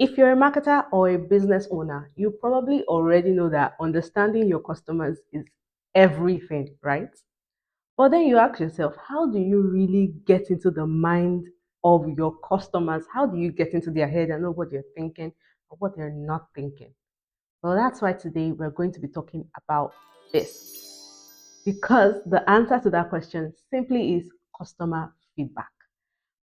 If you're a marketer or a business owner, you probably already know that understanding your customers is everything, right? But then you ask yourself, how do you really get into the mind of your customers? How do you get into their head and know what they're thinking or what they're not thinking? Well, that's why today we're going to be talking about this. Because the answer to that question simply is customer feedback.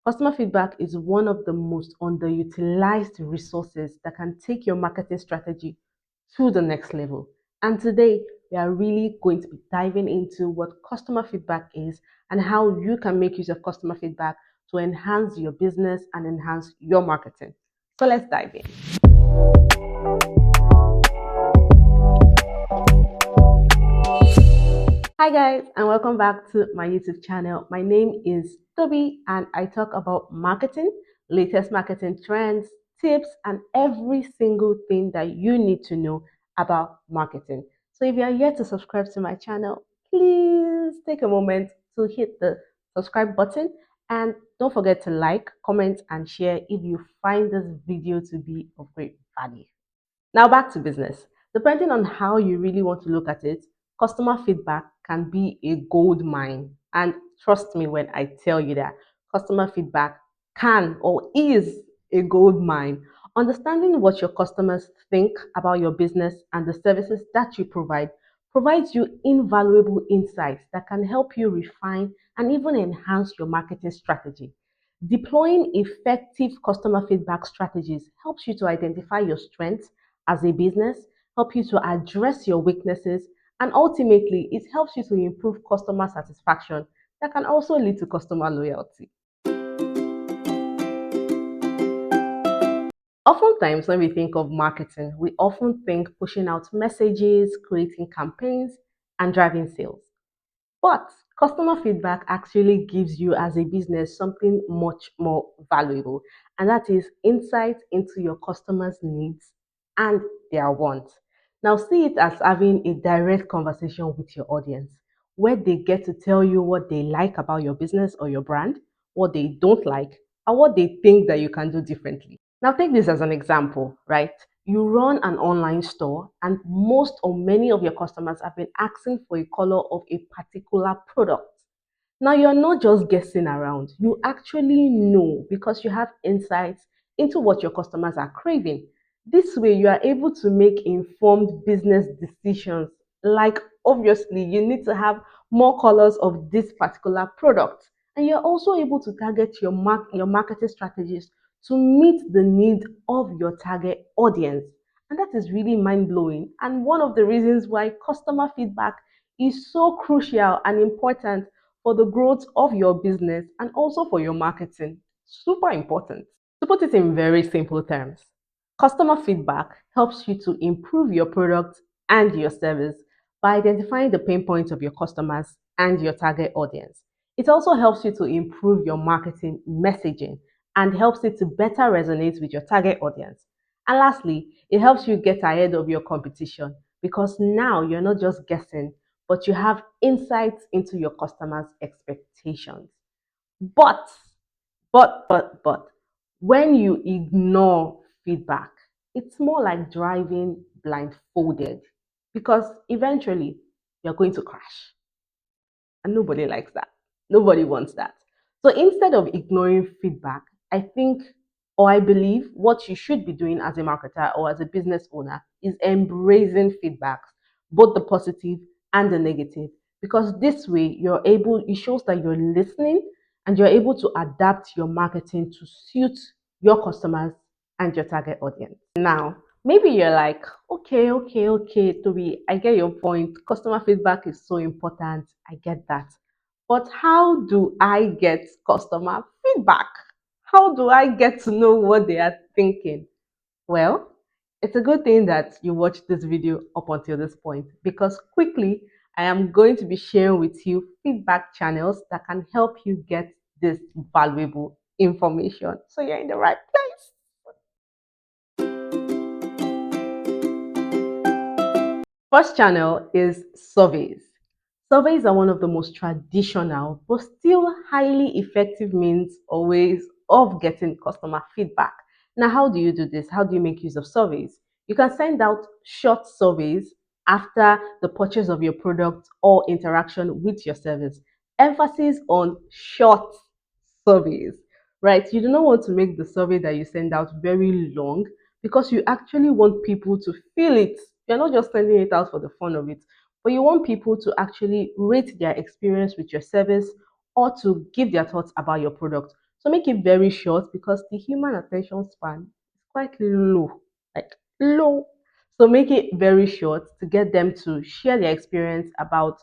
Customer feedback is one of the most underutilized resources that can take your marketing strategy to the next level. And today, we are really going to be diving into what customer feedback is and how you can make use of customer feedback to enhance your business and enhance your marketing. So let's dive in. Hi guys, and welcome back to my YouTube channel. My name is Toby and I talk about marketing, latest marketing trends, tips, and every single thing that you need to know about marketing. So if you are yet to subscribe to my channel, please take a moment to hit the subscribe button and don't forget to like, comment, and share if you find this video to be of great value. Now back to business. Depending on how you really want to look at it, customer feedback can be a gold mine. And trust me when I tell you that customer feedback can or is a gold mine. Understanding what your customers think about your business and the services that you provide provides you invaluable insights that can help you refine and even enhance your marketing strategy. Deploying effective customer feedback strategies helps you to identify your strengths as a business, help you to address your weaknesses, and ultimately, it helps you to improve customer satisfaction that can also lead to customer loyalty. Oftentimes, when we think of marketing, we often think pushing out messages, creating campaigns, and driving sales. But customer feedback actually gives you, as a business, something much more valuable, and that is insight into your customers' needs and their wants. Now, see it as having a direct conversation with your audience where they get to tell you what they like about your business or your brand, what they don't like, and what they think that you can do differently. Now, take this as an example, right? You run an online store, and most or many of your customers have been asking for a color of a particular product. Now, you're not just guessing around, you actually know because you have insights into what your customers are craving. This way, you are able to make informed business decisions. Like, obviously, you need to have more colors of this particular product. And you're also able to target your marketing strategies to meet the need of your target audience. And that is really mind blowing. And one of the reasons why customer feedback is so crucial and important for the growth of your business and also for your marketing. Super important. To put it in very simple terms, customer feedback helps you to improve your product and your service by identifying the pain points of your customers and your target audience. It also helps you to improve your marketing messaging and helps it to better resonate with your target audience. And lastly, it helps you get ahead of your competition because now you're not just guessing, but you have insights into your customers' expectations. But, but, when you ignore feedback, it's more like driving blindfolded because eventually you're going to crash. And nobody likes that. Nobody wants that. So instead of ignoring feedback, I think or I believe what you should be doing as a marketer or as a business owner is embracing feedbacks, both the positive and the negative. Because this way it shows that you're listening and you're able to adapt your marketing to suit your customers and your target audience. Now, maybe you're like, okay, Toby, I get your point. Customer feedback is so important. I get that. But how do I get customer feedback? How do I get to know what they are thinking? Well, it's a good thing that you watched this video up until this point because quickly I am going to be sharing with you feedback channels that can help you get this valuable information. So you're in the right place. First channel is surveys. Surveys are one of the most traditional but still highly effective means or ways of getting customer feedback. Now, how do you do this? How do you make use of surveys? You can send out short surveys after the purchase of your product or interaction with your service. Emphasis on short surveys, right? You do not want to make the survey that you send out very long because you actually want people to feel it. You're not just sending it out for the fun of it, but you want people to actually rate their experience with your service or to give their thoughts about your product. So make it very short because the human attention span is quite low, like low. So make it very short to get them to share their experience about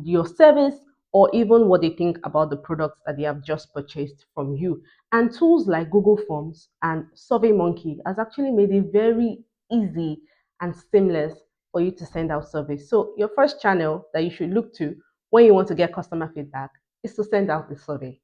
your service or even what they think about the products that they have just purchased from you. And tools like Google Forms and SurveyMonkey has actually made it very easy and seamless for you to send out surveys. So your first channel that you should look to when you want to get customer feedback is to send out the survey.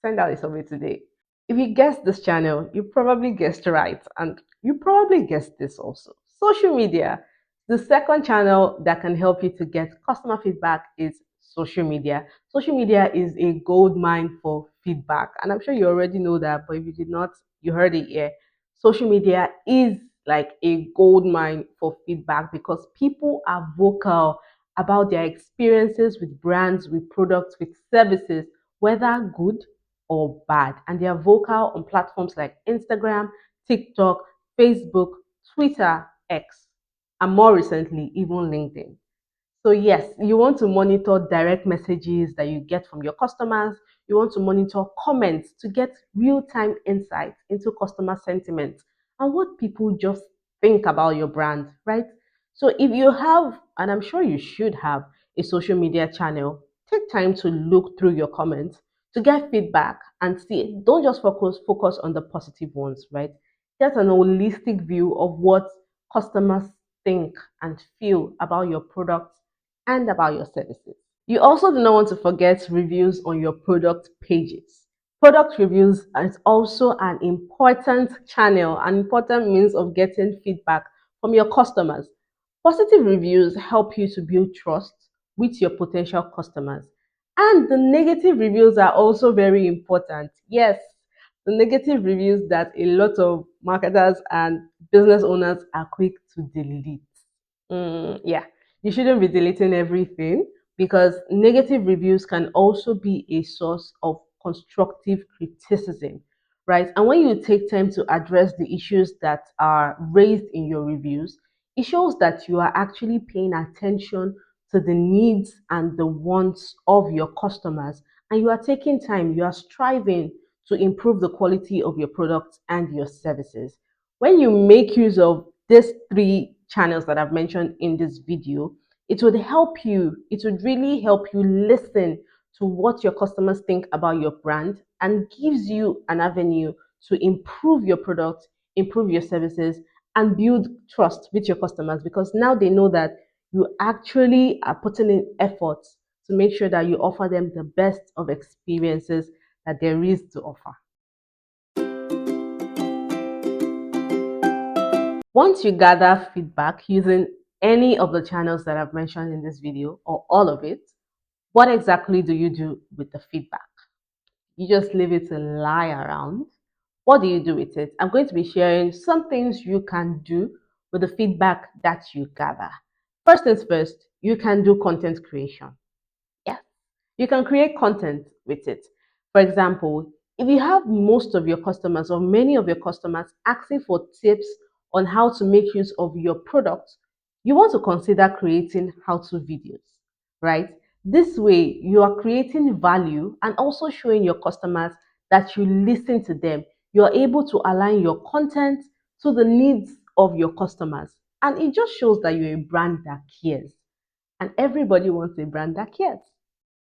Send out a survey today. If you guessed this channel, you probably guessed right, and you probably guessed this also. Social media. The second channel that can help you to get customer feedback is social media. Social media is a gold mine for feedback, and I'm sure you already know that, but if you did not, you heard it here. Social media is like a gold mine for feedback because people are vocal about their experiences with brands, with products, with services, whether good or bad. And they are vocal on platforms like Instagram, TikTok, Facebook, Twitter, X, and more recently, even LinkedIn. So, yes, you want to monitor direct messages that you get from your customers. You want to monitor comments to get real time insights into customer sentiment and what people just think about your brand, right? So, if you have, and I'm sure you should have, a social media channel, take time to look through your comments to get feedback and see. Don't just focus on the positive ones, right? Get an holistic view of what customers think and feel about your products and about your services. You also do not want to forget reviews on your product pages. Product reviews is also an important channel, an important means of getting feedback from your customers. Positive reviews help you to build trust with your potential customers. And the negative reviews are also very important. Yes, the negative reviews that a lot of marketers and business owners are quick to delete. Yeah, you shouldn't be deleting everything because negative reviews can also be a source of constructive criticism, right? And when you take time to address the issues that are raised in your reviews, it shows that you are actually paying attention to the needs and the wants of your customers, and you are taking time, you are striving to improve the quality of your products and your services. When you make use of these three channels that I've mentioned in this video, it would really help you listen to what your customers think about your brand and gives you an avenue to improve your product, improve your services, and build trust with your customers because now they know that you actually are putting in efforts to make sure that you offer them the best of experiences that there is to offer. Once you gather feedback using any of the channels that I've mentioned in this video or all of it, what exactly do you do with the feedback? You just leave it to lie around. What do you do with it? I'm going to be sharing some things you can do with the feedback that you gather. First things first, you can do content creation. Yes, you can create content with it. For example, if you have most of your customers or many of your customers asking for tips on how to make use of your product, you want to consider creating how-to videos, right? This way, you are creating value and also showing your customers that you listen to them. You're able to align your content to the needs of your customers. And it just shows that you're a brand that cares. And everybody wants a brand that cares.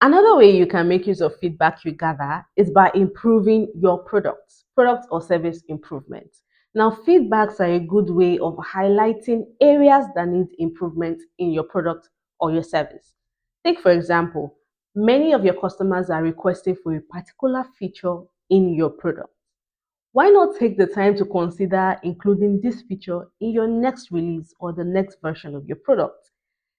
Another way you can make use of feedback you gather is by improving your product or service improvement. Now, feedbacks are a good way of highlighting areas that need improvement in your product or your service. Take, for example, many of your customers are requesting for a particular feature in your product. Why not take the time to consider including this feature in your next release or the next version of your product?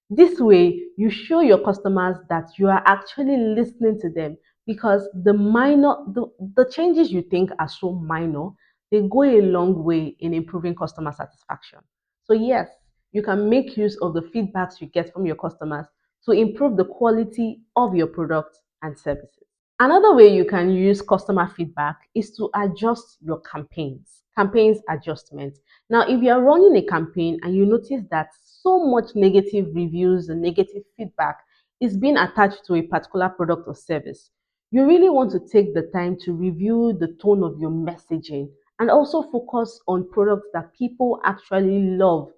This way, you show your customers that you are actually listening to them because the changes you think are so minor they go a long way in improving customer satisfaction. So, yes, you can make use of the feedbacks you get from your customers to improve the quality of your products and services. Another way you can use customer feedback is to adjust your campaigns adjustment. Now, if you are running a campaign and you notice that so much negative reviews and negative feedback is being attached to a particular product or service, you really want to take the time to review the tone of your messaging and also focus on products that people actually love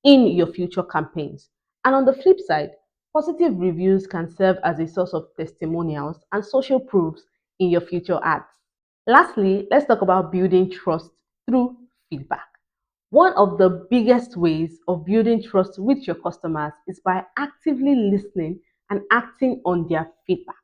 in your future campaigns. And on the flip side, positive reviews can serve as a source of testimonials and social proofs in your future ads. Lastly, let's talk about building trust through feedback. One of the biggest ways of building trust with your customers is by actively listening and acting on their feedback.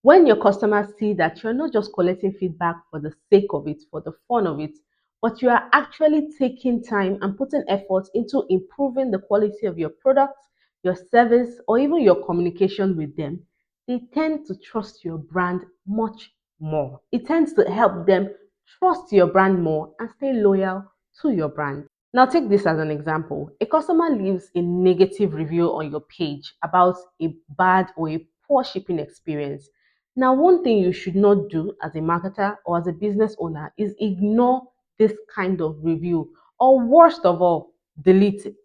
When your customers see that you're not just collecting feedback for the sake of it, for the fun of it, but you are actually taking time and putting effort into improving the quality of your product, your service, or even your communication with them, they tend to trust your brand much more. It tends to help them trust your brand more and stay loyal to your brand. Now, take this as an example. A customer leaves a negative review on your page about a bad or a poor shipping experience. Now, one thing you should not do as a marketer or as a business owner is ignore this kind of review, or worst of all, delete it.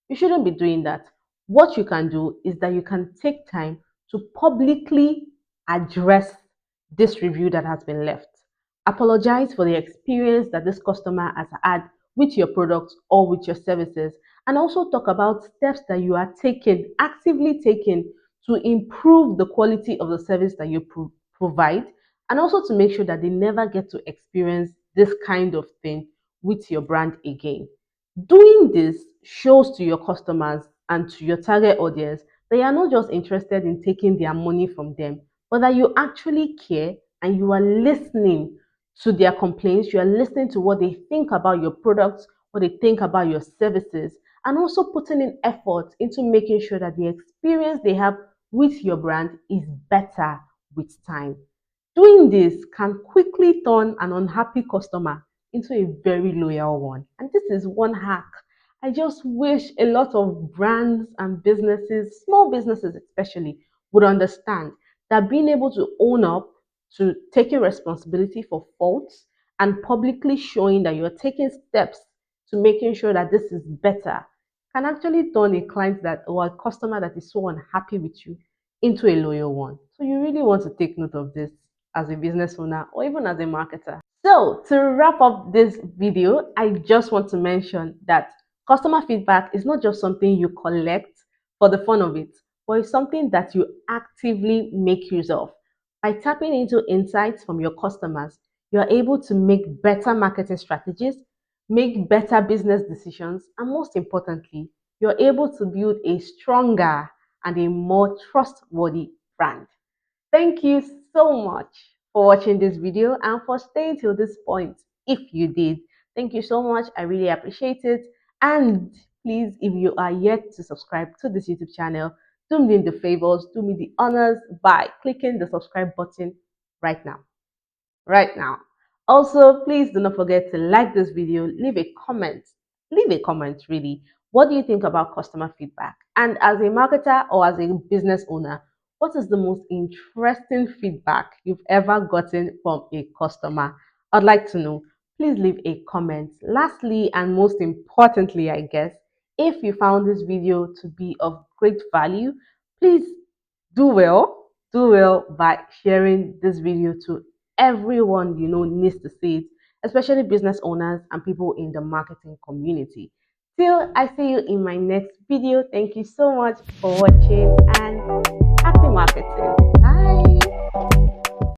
You shouldn't be doing that. What you can do is that you can take time to publicly address this review that has been left. Apologize for the experience that this customer has had with your products or with your services, and also talk about steps that you are taking, actively taking, to improve the quality of the service that you provide, and also to make sure that they never get to experience this kind of thing with your brand again. Doing this shows to your customers and to your target audience that you are not just interested in taking their money from them, but that you actually care and you are listening to their complaints, you are listening to what they think about your products, what they think about your services, and also putting in effort into making sure that the experience they have with your brand is better with time. Doing this can quickly turn an unhappy customer into a very loyal one. And this is one hack I just wish a lot of brands and businesses, small businesses especially, would understand, that being able to own up to taking responsibility for faults and publicly showing that you're taking steps to making sure that this is better can actually turn a client that, or a customer that is so unhappy with you, into a loyal one. So you really want to take note of this as a business owner or even as a marketer. So to wrap up this video, I just want to mention that customer feedback is not just something you collect for the fun of it, but it's something that you actively make use of. By tapping into insights from your customers, you're able to make better marketing strategies, make better business decisions, and most importantly, you're able to build a stronger and a more trustworthy brand. Thank you so much for watching this video and for staying till this point. If you did, thank you so much. I really appreciate it. And please, if you are yet to subscribe to this YouTube channel, do me the favors, do me the honors by clicking the subscribe button right now. Right now. Also, please do not forget to like this video, leave a comment. Leave a comment, really. What do you think about customer feedback? And as a marketer or as a business owner, what is the most interesting feedback you've ever gotten from a customer? I'd like to know. Please leave a comment. Lastly, and most importantly, I guess, if you found this video to be of great value, please do well by sharing this video to everyone you know needs to see it, especially business owners and people in the marketing community. Till I see you in my next video, thank you so much for watching and happy marketing.